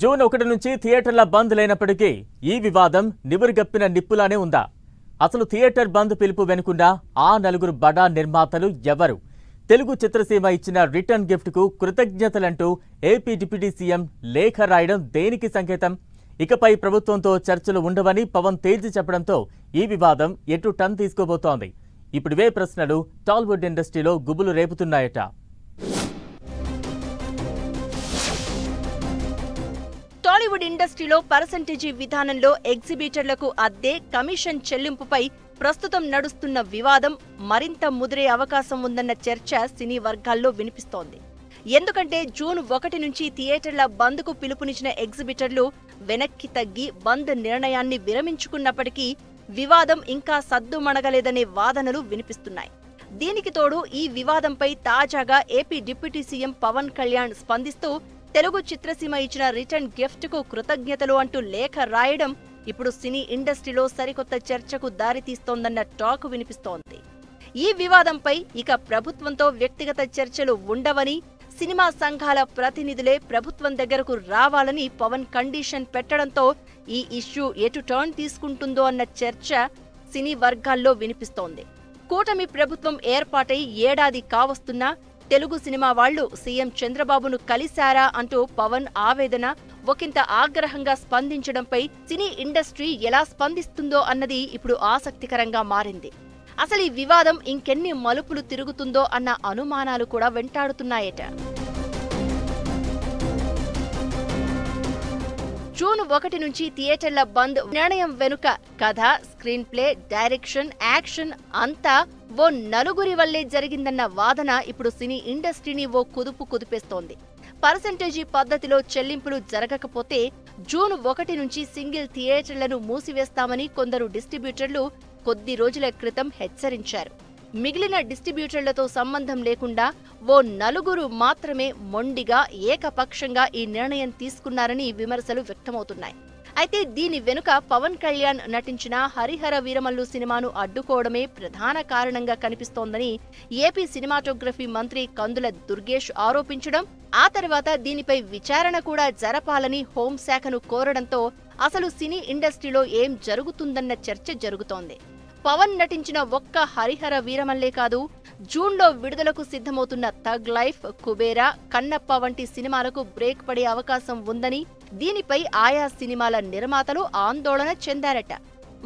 June 1 నుంచి థియేటర్ల బంద్ లేనప్పటికీ ఈ వివాదం నివురుగప్పిన నిప్పులానే ఉందా? అసలు థియేటర్ బంద్ పిలుపు వెనుకున్న ఆ నలుగురు బడా నిర్మాతలు ఎవరు? తెలుగు చిత్రసీమ ఇచ్చిన రిటర్న్ గిఫ్ట్ కు కృతజ్ఞతలంటూ ఏపీ డిప్యూటీ సీఎం లేఖ రాయడం దేనికి సంకేతం? ఇకపై ప్రభుత్వంతో చర్చలు ఉండవని పవన్ తేల్చి చెప్పడంతో ఈ వివాదం ఎటు టర్న్ తీసుకోబోతోంది. ఇప్పుడివే ప్రశ్నలు టాలీవుడ్ ఇండస్ట్రీలో గుబులు రేపుతున్నాయట. టాలీవుడ్ ఇండస్ట్రీలో పర్సెంటేజీ విధానంలో ఎగ్జిబిటర్లకు అద్దె కమిషన్ చెల్లింపుపై ప్రస్తుతం నడుస్తున్న వివాదం మరింత ముదిరే అవకాశం ఉందన్న చర్చ సినీ వర్గాల్లో వినిపిస్తోంది. ఎందుకంటే జూన్ 1 నుంచి థియేటర్ల బంద్కు పిలుపునిచ్చిన ఎగ్జిబిటర్లు వెనక్కి తగ్గి బంద్ నిర్ణయాన్ని విరమించుకున్నప్పటికీ వివాదం ఇంకా సద్దుమణగలేదనే వాదనలు వినిపిస్తున్నాయి. దీనికి తోడు ఈ వివాదంపై తాజాగా AP deputy CM Pawan Kalyan స్పందిస్తూ తెలుగు చిత్రసీమ ఇచ్చిన రిటర్న్ గిఫ్ట్ కు కృతజ్ఞతలు అంటూ లేఖ రాయడం ఇప్పుడు సినీ ఇండస్ట్రీలో సరికొత్త చర్చకు దారితీస్తోందన్న టాక్ వినిపిస్తోంది. ఈ వివాదంపై ఇక ప్రభుత్వంతో వ్యక్తిగత చర్చలు ఉండవని, సినిమా సంఘాల ప్రతినిధులే ప్రభుత్వం దగ్గరకు రావాలని పవన్ కండిషన్ పెట్టడంతో ఈ ఇష్యూ ఎటు టర్న్ తీసుకుంటుందో అన్న చర్చ సినీ వర్గాల్లో వినిపిస్తోంది. కూటమి ప్రభుత్వం ఏర్పాటై ఏడాది కావస్తున్నా తెలుగు సినిమా వాళ్లు సీఎం చంద్రబాబును కలిశారా అంటూ పవన్ ఆవేదన, ఒకంత ఆగ్రహంగా స్పందించడంపై సినీ ఇండస్ట్రీ ఎలా స్పందిస్తుందో అన్నది ఇప్పుడు ఆసక్తికరంగా మారింది. అసలు ఈ వివాదం ఇంకెన్ని మలుపులు తిరుగుతుందో అన్న అనుమానాలు కూడా వెంటాడుతున్నాయట. జూన్ 1 నుంచి థియేటర్ల బంద్ నిర్ణయం వెనుక కథ, స్క్రీన్ ప్లే, డైరెక్షన్, యాక్షన్ అంతా ఓ నలుగురి వల్లే జరిగిందన్న వాదన ఇప్పుడు సినీ ఇండస్ట్రీని ఓ కుదుపు కుదిపేస్తోంది. పర్సెంటేజీ పద్ధతిలో చెల్లింపులు జరగకపోతే జూన్ 1 నుంచి సింగిల్ థియేటర్లను మూసివేస్తామని కొందరు డిస్ట్రిబ్యూటర్లు కొద్ది రోజుల క్రితం హెచ్చరించారు. మిగిలిన డిస్ట్రిబ్యూటర్లతో సంబంధం లేకుండా ఓ నలుగురు మాత్రమే మొండిగా ఏకపక్షంగా ఈ నిర్ణయం తీసుకున్నారని విమర్శలు వ్యక్తమవుతున్నాయి. అయితే దీని వెనుక పవన్ కళ్యాణ్ నటించిన హరిహర వీరమల్లు సినిమాను అడ్డుకోవడమే ప్రధాన కారణంగా కనిపిస్తోందని ఏపీ సినిమాటోగ్రఫీ మంత్రి కందుల దుర్గేష్ ఆరోపించడం, ఆ తర్వాత దీనిపై విచారణ కూడా జరపాలని హోంశాఖను కోరడంతో అసలు సినీ ఇండస్ట్రీలో ఏం జరుగుతుందన్న చర్చ జరుగుతోంది. పవన్ నటించిన ఒక్క హరిహర వీరమల్లే కాదు, జూన్లో విడుదలకు సిద్ధమవుతున్న థగ్ లైఫ్, కుబేరా, కన్నప్ప వంటి సినిమాలకు బ్రేక్ పడే అవకాశం ఉందని, దీనిపై ఆయా సినిమాల నిర్మాతలు ఆందోళన చెందారట.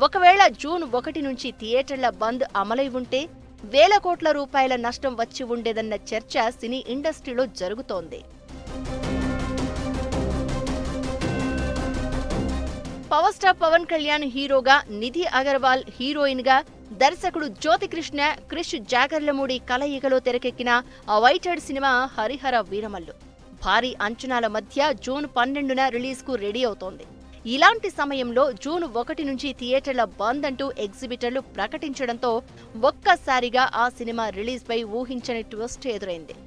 ఒకవేళ జూన్ 1 నుంచి థియేటర్ల బంద్ అమలై ఉంటే వేల కోట్ల రూపాయల నష్టం వచ్చి ఉండేదన్న చర్చ సినీ ఇండస్ట్రీలో జరుగుతోంది. పవర్ స్టార్ పవన్ కళ్యాణ్ హీరోగా, నిధి అగర్వాల్ హీరోయిన్ గా, దర్శకుడు జ్యోతికృష్ణ, క్రిష్ జాగర్లమూడి కలయికలో తెరకెక్కిన అవైటెడ్ సినిమా హరిహర వీరమల్లు భారీ అంచనాల మధ్య జూన్ 12న రిలీజ్ కు రెడీ అవుతోంది. ఇలాంటి సమయంలో జూన్ 1 నుంచి థియేటర్ల బంద్ అంటూ ఎగ్జిబిటర్లు ప్రకటించడంతో ఒక్కసారిగా ఆ సినిమా రిలీజ్ పై ఊహించని ట్విస్ట్ ఎదురైంది.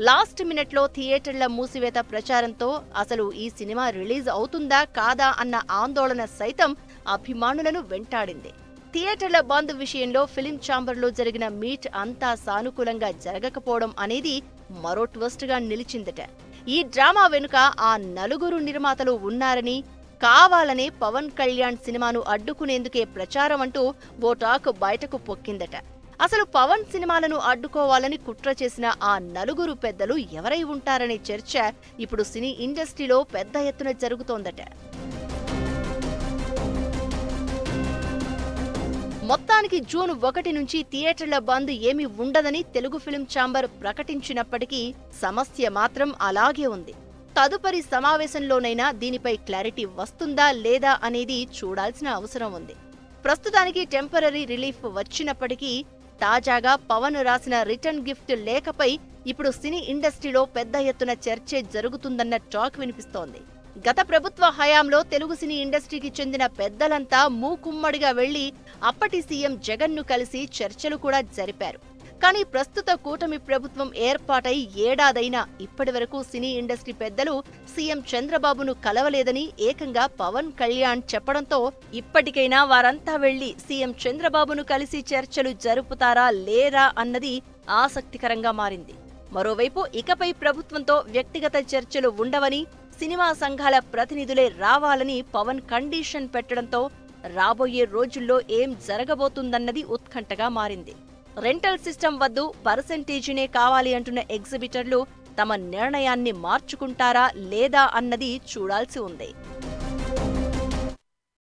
లాస్ట్ మినిట్ లో థియేటర్ల మూసివేత ప్రచారంతో అసలు ఈ సినిమా రిలీజ్ అవుతుందా కాదా అన్న ఆందోళన సైతం అభిమానులను వెంటాడింది. థియేటర్ల బంద్ విషయంలో ఫిలిం ఛాంబర్లో జరిగిన మీట్ అంతా సానుకూలంగా జరగకపోవడం అనేది మరో ట్విస్ట్ గా నిలిచిందట. ఈ డ్రామా వెనుక ఆ నలుగురు నిర్మాతలు ఉన్నారని, కావాలనే పవన్ కళ్యాణ్ సినిమాను అడ్డుకునేందుకే ప్రచారం అంటూ ఓ టాక్ బయటకు పొక్కిందట. అసలు పవన్ సినిమాలను అడ్డుకోవాలని కుట్ర చేసిన ఆ నలుగురు పెద్దలు ఎవరై ఉంటారనే చర్చ ఇప్పుడు సినీ ఇండస్ట్రీలో పెద్ద ఎత్తున జరుగుతోందట. మొత్తానికి జూన్ 1 నుంచి థియేటర్ల బంద్ ఏమీ ఉండదని తెలుగు ఫిలిం ఛాంబర్ ప్రకటించినప్పటికీ సమస్య మాత్రం అలాగే ఉంది. తదుపరి సమావేశంలోనైనా దీనిపై క్లారిటీ వస్తుందా లేదా అనేది చూడాల్సిన అవసరం ఉంది. ప్రస్తుతానికి టెంపరరీ రిలీఫ్ వచ్చినప్పటికీ తాజాగా పవన్ రాసిన రిటర్న్ గిఫ్ట్ లేఖపై ఇప్పుడు సినీ ఇండస్ట్రీలో పెద్ద ఎత్తున చర్చే జరుగుతుందన్న టాక్ వినిపిస్తోంది. గత ప్రభుత్వ హయాంలో తెలుగు సినీ ఇండస్ట్రీకి చెందిన పెద్దలంతా మూకుమ్మడిగా వెళ్లి అప్పటి సీఎం జగన్ను కలిసి చర్చలు కూడా జరిపారు. కానీ ప్రస్తుత కూటమి ప్రభుత్వం ఏర్పాటై ఏడాదైనా ఇప్పటివరకు సినీ ఇండస్ట్రీ పెద్దలు సీఎం చంద్రబాబును కలవలేదని ఏకంగా పవన్ కళ్యాణ్ చెప్పడంతో ఇప్పటికైనా వారంతా వెళ్లి సీఎం చంద్రబాబును కలిసి చర్చలు జరుపుతారా లేరా అన్నది ఆసక్తికరంగా మారింది. మరోవైపు ఇకపై ప్రభుత్వంతో వ్యక్తిగత చర్చలు ఉండవని, సినిమా సంఘాల ప్రతినిధులే రావాలని పవన్ కండిషన్ పెట్టడంతో రాబోయే రోజుల్లో ఏం జరగబోతుందన్నది ఉత్కంఠగా మారింది. రెంటల్ సిస్టమ్ వద్దు, పర్సెంటేజీనే కావాలి అంటున్న ఎగ్జిబిటర్లు తమ నిర్ణయాన్ని మార్చుకుంటారా లేదా అన్నది చూడాల్సి ఉంది.